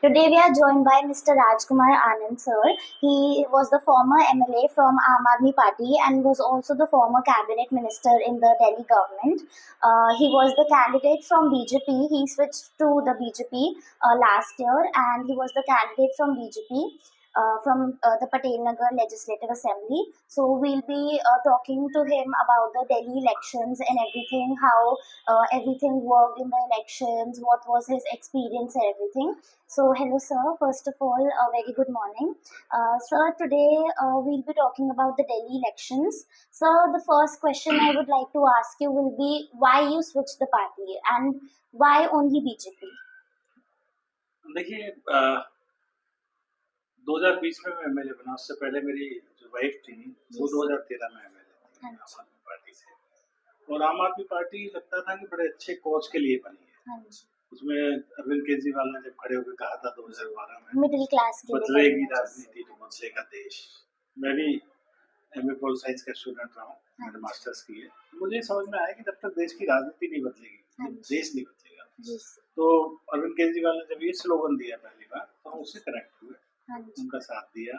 Today we are joined by Mr. Rajkumar Anand sir. He was the former MLA from Aam Aadmi Party and was also the former cabinet minister in the Delhi government. He was the candidate from BJP. He switched to the BJP last year, and he was the candidate from BJP. From the Patel Nagar Legislative Assembly. So we'll be talking to him about the Delhi elections and everything, how everything worked in the elections, what was his experience and everything. So, hello, sir. First of all, a very good morning. Sir, today we'll be talking about the Delhi elections. Sir, the first question I would like to ask you will be why you switched the party and why only BJP? देखिए 2020 में मैं MLA बना, उससे पहले मेरी जो wife थी वो 2013 में एमएलए थी आम आदमी पार्टी से। और आम आदमी पार्टी लगता था कि बड़े अच्छे कॉज के लिए बनी है। उसमें अरविंद केजरीवाल ने जब खड़े होकर कहा था 2012 में मिडिल क्लास के बदलेगी राजनीति तो बदलेगा देश। मैं भी एमए पॉल साइंस का स्टूडेंट रहा हूँ, मैंने मास्टर्स की है। मुझे समझ में आया कि जब तक देश की राजनीति नहीं बदलेगी देश नहीं बदलेगा। तो अरविंद केजरीवाल ने जब ये स्लोगन दिया पहली बार तो हम उससे कनेक्ट हुए, उनका साथ दिया।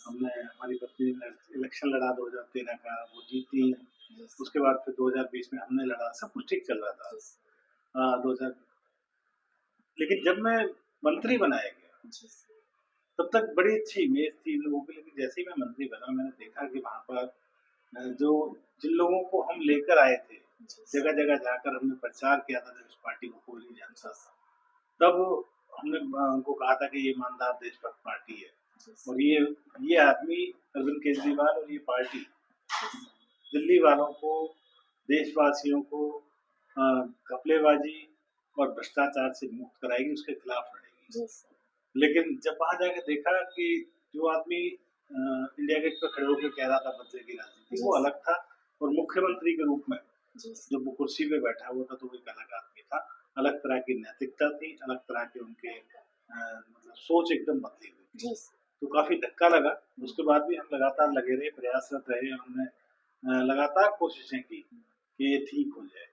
हमने, हमारी पत्नी ने इलेक्शन लड़ा 2013 का, वो जीती। उसके बाद फिर 2020 में हमने लड़ा, सब कुछ ठीक चल रहा था। 2000 लेकिन जब मैं मंत्री बनाया गया तब तक बड़ी अच्छी इमेज थी इन लोगों की, लेकिन जैसे ही मैं मंत्री बना मैंने देखा कि वहाँ पर जो जिन लोगों को हम लेकर आए थे, जगह जगह जाकर हमने प्रचार किया था, जब इस पार्टी को कोई नहीं जानता था, तब हमने उनको कहा था कि ये ईमानदार देशभक्त पार्टी है। और ये आदमी अरविंद केजरीवाल और ये पार्टी दिल्ली वालों को, देशवासियों को घपलेबाजी और भ्रष्टाचार से मुक्त कराएगी, उसके खिलाफ लड़ेगी। लेकिन जब वहां जाकर देखा कि जो आदमी इंडिया गेट पर खड़े होकर कह रहा था बदले की राजनीति, वो अलग था। और मुख्यमंत्री के रूप में जब वो कुर्सी पे बैठा हुआ था तो वो एक अलग आदमी था, अलग तरह की नैतिकता थी, अलग तरह के उनके मतलब सोच एकदम बदली हुई थी। तो काफी धक्का लगा। उसके बाद भी हम लगातार लगे रहे, प्रयासरत रहे, हमने लगातार कोशिशें की कि ये ठीक हो जाए।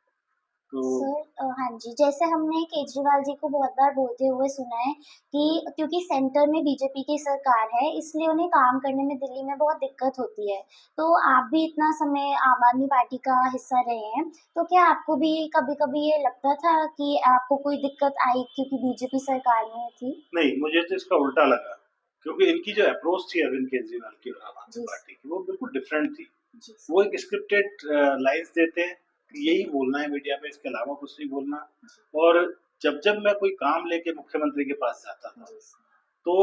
तो सर हाँ जी, जैसे हमने केजरीवाल जी को बहुत बार बोलते हुए सुना है कि क्योंकि सेंटर में बीजेपी की सरकार है इसलिए उन्हें काम करने में दिल्ली में बहुत दिक्कत होती है। तो आप भी इतना समय आम आदमी पार्टी का हिस्सा रहे हैं, तो क्या आपको भी कभी कभी ये लगता था कि आपको कोई दिक्कत आई क्योंकि बीजेपी सरकार में थी? नहीं, मुझे तो इसका उल्टा लगा, क्योंकि इनकी जो अप्रोच थी अरविंद केजरीवाल की और आम आदमी पार्टी की, वो बिल्कुल डिफरेंट थी। वो एक स्क्रिप्टेड लाइन्स देते हैं कि यही बोलना है मीडिया पे, इसके अलावा कुछ नहीं बोलना। और जब मैं कोई काम लेके मुख्यमंत्री के पास जाता था तो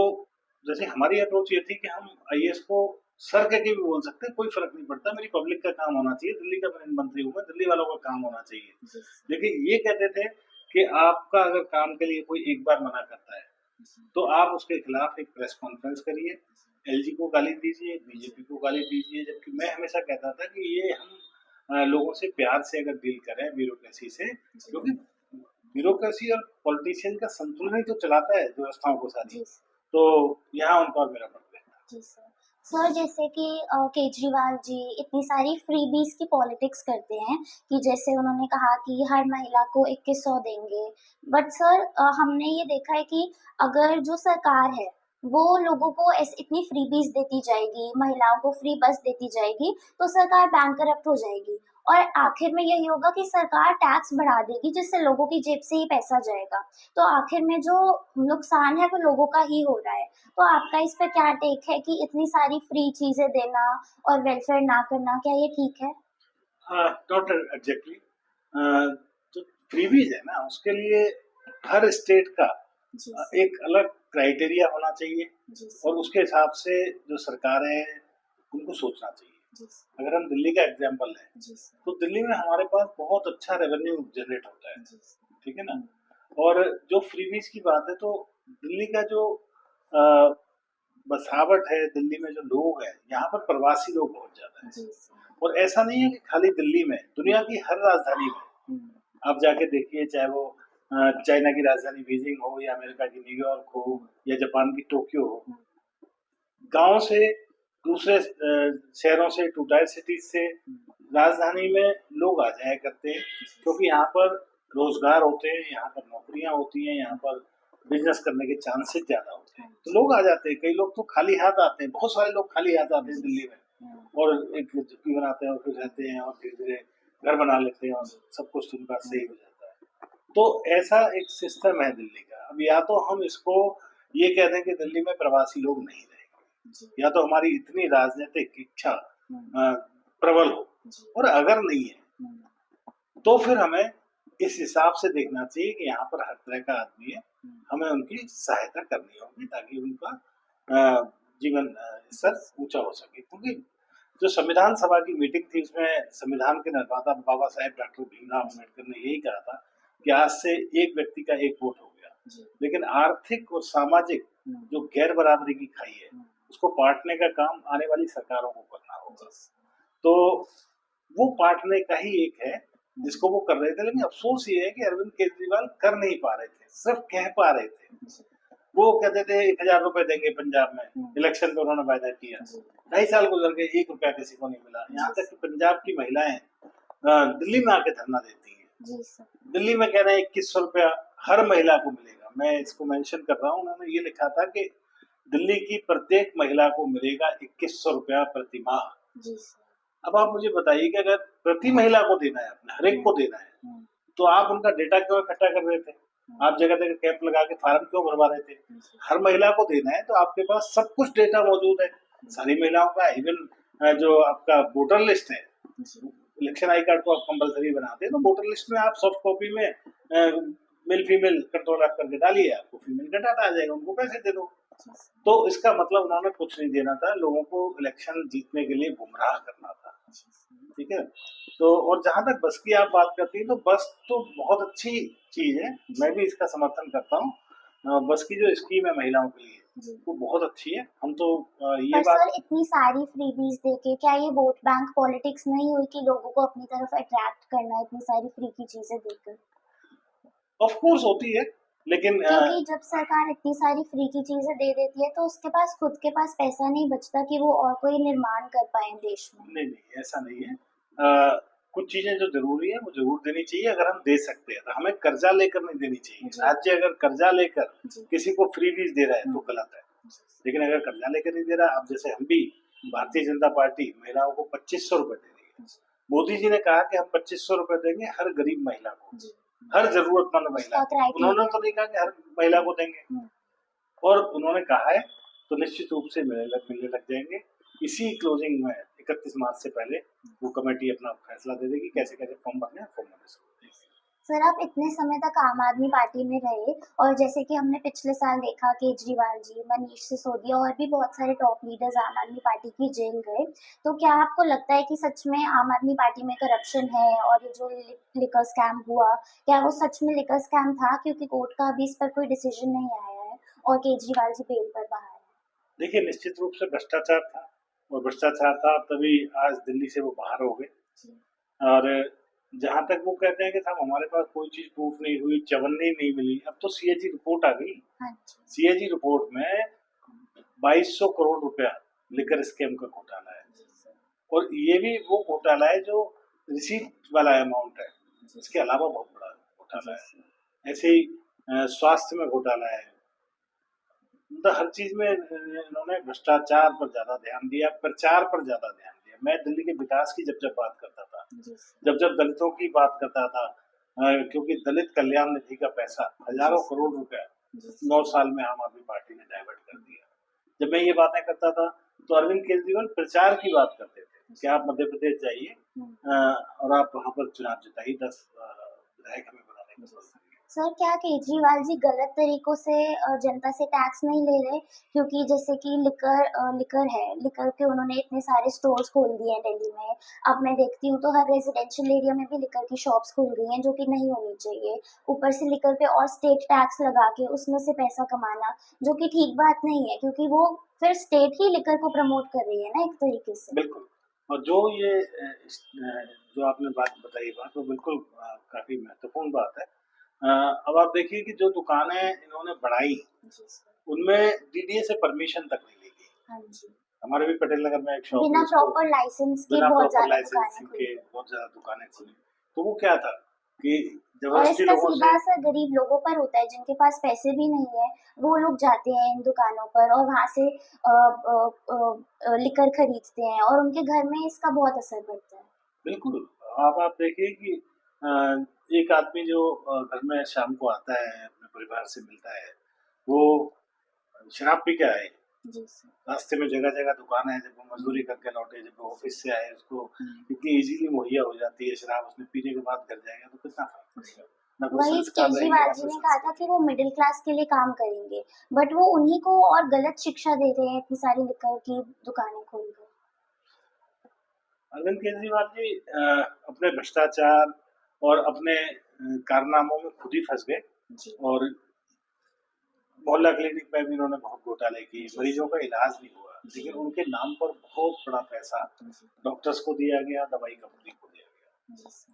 जैसे हमारी अप्रोच ये थी कि हम आईएएस को सर कह के भी बोल सकते हैं, कोई फर्क नहीं पड़ता, मेरी पब्लिक का काम होना चाहिए, दिल्ली का मंत्री हूँ मैं, दिल्ली वालों का काम होना चाहिए। लेकिन ये कहते थे कि आपका अगर काम के लिए कोई एक बार मना करता है तो आप उसके खिलाफ एक प्रेस कॉन्फ्रेंस करिए, एलजी को गाली दीजिए, बीजेपी को गाली दीजिए। जबकि मैं हमेशा कहता था कि ये हम लोगों से प्यार से अगर डील करें ब्यूरोक्रेसी से, क्योंकि ब्यूरोक्रेसी और पॉलिटिशियन का संतुलन ही तो चलाता है व्यवस्थाओं को सारी। तो यहाँ उनका और मेरा मतभेद था। सर जैसे कि केजरीवाल जी इतनी सारी फ्रीबीज की पॉलिटिक्स करते हैं कि जैसे उन्होंने कहा कि हर महिला को 2100 देंगे, बट सर हमने ये देखा है कि अगर जो सरकार है वो लोगों को इतनी फ्रीबीज देती जाएगी, महिलाओं को फ्री बस देती जाएगी, तो सरकार बैंकरप्ट हो जाएगी और आखिर में यही होगा कि सरकार टैक्स बढ़ा देगी जिससे लोगों की जेब से ही पैसा जाएगा। तो आखिर में जो नुकसान है वो लोगों का ही हो रहा है। तो आपका इस पे क्या टेक है कि इतनी सारी फ्री चीजें देना और वेलफेयर ना करना, क्या ये ठीक है? Not exactly. जो फ्रीबीज है ना, उसके लिए हर स्टेट का एक अलग क्राइटेरिया होना चाहिए और उसके हिसाब से जो सरकारें उनको सोचना चाहिए। अगर हम दिल्ली का एग्जाम्पल लें तो दिल्ली में हमारे पास बहुत अच्छा रेवेन्यू जनरेट होता है, ठीक है ना। और जो फ्रीबीज की बात है तो दिल्ली का जो बसावट है, दिल्ली में जो लोग हैं, यहाँ पर प्रवासी लोग बहुत ज्यादा हैं। और ऐसा नहीं है कि खाली दिल्ली में, दुनिया की हर राजधानी में आप जाके देखिए, चाहे वो चाइना की राजधानी बीजिंग हो या अमेरिका की न्यूयॉर्क हो या जापान की टोक्यो हो, गांव से दूसरे शहरों से, टू टायर सिटीज से राजधानी में लोग आ जाया करते हैं, क्योंकि यहाँ पर रोजगार होते हैं, यहाँ पर नौकरियां होती हैं, यहाँ पर बिजनेस करने के चांसेस ज्यादा होते हैं, तो लोग आ जाते हैं। कई लोग तो खाली हाथ आते हैं, बहुत सारे लोग खाली हाथ आते हैं दिल्ली में, और एक झुग्गी बनाते हैं और फिर रहते हैं और धीरे धीरे घर बना लेते हैं और सब कुछ उनका सही हो जाता है। तो ऐसा एक सिस्टम है दिल्ली का। अब या तो हम इसको ये कह दें कि दिल्ली में प्रवासी लोग नहीं रहेंगे, या तो हमारी इतनी राजनीतिक इच्छा प्रबल हो, और अगर नहीं है तो फिर हमें इस हिसाब से देखना चाहिए कि यहाँ पर हर तरह का आदमी है, हमें उनकी सहायता करनी होगी ताकि उनका जीवन स्तर ऊंचा हो सके। क्योंकि जो संविधान सभा की मीटिंग थी उसमें संविधान के निर्माता बाबा साहेब डॉक्टर भीमराव अम्बेडकर ने यही कहा था कि आज से एक व्यक्ति का एक वोट हो गया, लेकिन आर्थिक और सामाजिक जो गैर बराबरी की खाई है उसको पाटने का काम आने वाली सरकारों को करना होगा। तो वो पाटने का ही एक है जिसको वो कर रहे थे, लेकिन अफसोस ये है कि अरविंद केजरीवाल कर नहीं पा रहे थे, सिर्फ कह पा रहे थे। वो कहते थे 1,000 रुपए देंगे पंजाब में, इलेक्शन पे उन्होंने वायदा किया, 2.5 साल गुजर गए, 1 रुपया किसी को नहीं मिला। यहाँ तक कि पंजाब की महिलाएं दिल्ली में आके धरना देती हैं, दिल्ली में कह रहे हैं 2100 रुपया हर महिला को मिलेगा। मैं इसको मेंशन कर रहा हूँ, उन्होंने ये लिखा था कि दिल्ली की प्रत्येक महिला को मिलेगा 2100 रुपया प्रति माह। अब आप मुझे बताइए कि अगर प्रति महिला को देना है, अपने हर एक को देना है, तो आप उनका डेटा क्यों इकट्ठा कर रहे थे? आप जगह जगह कैंप लगा के फार्म क्यों भरवा रहे थे? हर महिला को देना है तो आपके पास सब कुछ डेटा मौजूद है, सारी महिलाओं का। इवन जो आपका वोटर लिस्ट है, इलेक्शन आई कार्ड को आप कंपलसरी बनाते हैं, तो वोटर लिस्ट में आप सॉफ्ट कॉपी में मेल फीमेल कंट्रोल आप करके डालिए, आपको फीमेल का डाटा आ जाएगा, उनको पैसे दे दो। तो इसका मतलब उन्होंने कुछ नहीं देना था, लोगों को इलेक्शन जीतने के लिए गुमराह करना था। ठीक है। तो और जहां तक बस की आप बात करती हैं, तो बस तो बहुत अच्छी चीज है, मैं भी इसका समर्थन करता हूँ। बस की जो स्कीम है महिलाओं के लिए वो बहुत अच्छी है। हम तो ये पर बात सर इतनी सारी फ्रीबीज देके क्या ये वोट बैंक पॉलिटिक्स नहीं हुई कि लोगों को अपनी तरफ अट्रैक्ट करना, इतनी सारी फ्री की चीजें देकर? ऑफ कोर्स होती है, लेकिन क्योंकि जब सरकार इतनी सारी फ्री की चीजें दे देती है तो उसके पास खुद के पास पैसा नहीं बचता कि वो और कोई निर्माण कर पाए देश में। नहीं ऐसा नहीं है। कुछ चीजें जो जरूरी है वो जरूर देनी चाहिए, अगर हम दे सकते हैं तो। हमें कर्जा लेकर नहीं देनी चाहिए। राज्य अगर कर्जा लेकर किसी को फ्री बीज दे रहा है तो गलत है, लेकिन अगर कर्जा लेकर नहीं दे रहा, अब जैसे हम भी भारतीय जनता पार्टी महिलाओं को 2500 रुपए दे रही है। मोदी जी ने कहा कि हम 2500 रुपए देंगे हर गरीब महिला को, हर जरूरतमंद महिला। उन्होंने तो नहीं कहा कि हर महिला को देंगे, और उन्होंने कहा है तो निश्चित रूप से मिलने लग जाएंगे। इसी क्लोजिंग में 31 मार्च से पहले वो कमेटी अपना फैसला दे देगी कैसे कैसे फॉर्म भरने हैं, फॉर्म भरने शुरू। सर आप इतने समय तक आम आदमी पार्टी में रहे, और जैसे कि हमने पिछले साल देखा केजरीवाल जी, मनीष सिसोदिया और भी बहुत सारे टॉप लीडर्स आम आदमी पार्टी की जेल गए, तो क्या आपको लगता है कि सच में आम आदमी पार्टी में करप्शन है? और ये जो लिकर स्कैम हुआ, क्या वो सच में लिकर स्कैम था? क्योंकि कोर्ट का अभी इस पर कोई डिसीजन नहीं आया है और केजरीवाल जी बेल पर बाहर है। देखिए, निश्चित रूप से भ्रष्टाचार था, और भ्रष्टाचार था तभी आज दिल्ली से वो बाहर हो गए। और जहां तक वो कहते हैं कि साहब हमारे पास कोई चीज प्रूफ नहीं हुई, चवन्नी नहीं मिली, अब तो सीएजी रिपोर्ट आ गई। सीएजी रिपोर्ट में 2200 करोड़ रुपया लिकर स्कैम का घोटाला है, और ये भी वो घोटाला है जो रिसीट वाला अमाउंट है, इसके अलावा बहुत बड़ा घोटाला है। ऐसे ही स्वास्थ्य में घोटाला है, मतलब हर चीज में इन्होंने भ्रष्टाचार पर ज्यादा ध्यान दिया, प्रचार पर ज्यादा ध्यान दिया। मैं दिल्ली के विकास की जब बात करता था, जब दलितों की बात करता था, क्योंकि दलित कल्याण निधि का पैसा हजारों करोड़ रुपया 9 साल में आम आदमी पार्टी ने डाइवर्ट कर दिया। जब मैं ये बातें करता था तो अरविंद केजरीवाल प्रचार की बात करते थे कि आप मध्य प्रदेश जाइए और आप वहां पर चुनाव जिताइए, 10 विधायक हमें बनाने का सोचते। सर क्या केजरीवाल जी गलत तरीकों से जनता से टैक्स नहीं ले रहे? क्योंकि जैसे कि लिकर है, लिकर के उन्होंने इतने सारे स्टोर्स खोल दिए हैं दिल्ली में। अब मैं देखती हूँ तो हर रेजिडेंशियल एरिया में भी लिकर की शॉप्स खुल गई हैं, जो कि नहीं होनी चाहिए। ऊपर से लिकर पे और स्टेट टैक्स लगा के उसमें से पैसा कमाना, जो कि ठीक बात नहीं है, क्योंकि वो फिर स्टेट ही लिकर को प्रमोट कर रही है ना एक तरीके से। बिल्कुल। और जो ये जो आपने बात बताई, बात वो बिल्कुल काफी महत्वपूर्ण बात है। अब आप देखिए कि जो दुकानें इन्होंने बढ़ाई उनमें डीडीए से परमिशन तक नहीं ली गई। हमारे भी पटेल नगर में एक शॉप, बिना प्रॉपर लाइसेंस के बहुत ज्यादा दुकानें खुली। तो वो क्या था कि और जबरदस्ती इसका लोगों सीधा से। असर गरीब लोगों पर होता है, जिनके पास पैसे भी नहीं है, वो लोग जाते हैं इन दुकानों पर और वहाँ से लिकर खरीदते हैं और उनके घर में इसका बहुत असर पड़ता है। बिल्कुल। आप देखिए कि अ, एक आदमी जो घर में शाम को आता है, अपने परिवार से मिलता है, वो शराब पी के आए, जी सर। रास्ते में जगह-जगह दुकानें हैं, जब वो मज़दूरी करके लौटे, जब वो ऑफ़िस से आए, उसको हम्म। इतनी ईज़िली मुहैया हो जाती है शराब, उसने पीने के बाद घर जाएगा तो कितना फ़र्क पड़ेगा? ना कोई वही संस्कार रहेंगे, केजरीवाल ना जी कोई ने कहा था संस्कृति। कि वो मिडिल क्लास के लिए काम करेंगे, बट वो उन्हीं को और गलत शिक्षा दे रहे हैं इतनी सारी लिकर की दुकानें खोलकर। अरविंद केजरीवाल जी अपने भ्रष्टाचार और अपने कारनामों में खुद ही फँस गए जी। और मोहल्ला क्लिनिक में भी उन्होंने बहुत घोटाले किए, जी मरीजों का इलाज नहीं हुआ, जी। लेकिन उनके नाम पर बहुत बड़ा पैसा जी। डॉक्टर्स को दिया गया, दवाई कंपनी को दिया गया। जी सर।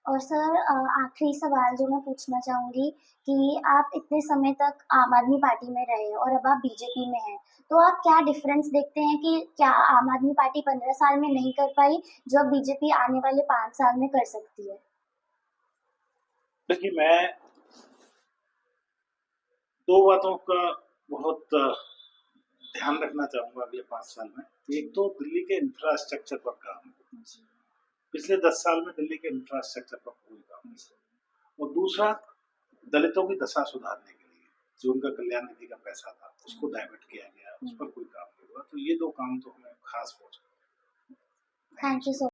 और सर आखिरी सवाल जो मैं पूछना चाहूँगी कि आप इतने समय तक आम आदमी पार्टी में रहे और अब आप बीजेपी में हैं, तो आप क्या डिफरेंस देखते हैं कि क्या आम आदमी पार्टी 15 साल में नहीं कर पाई, जो अब बीजेपी आने वाले 5 साल में कर सकती है? देखिए, मैं 2 बातों का बहुत ध्यान रखना चाहूँगा अगले 5 साल में। एक तो दिल्ली के इंफ्रास्ट्रक्चर पर काम। जी। पिछले 10 साल में दिल्ली के इंफ्रास्ट्रक्चर पर कोई काम नहीं हुआ। और दूसरा, दलितों की दशा सुधारने के लिए जो उनका कल्याण निधि का पैसा था, उसको डाइवर्ट किया गया, उस पर कोई काम नहीं हुआ। तो ये 2 काम तो हमें खास पहुँच। Thank you so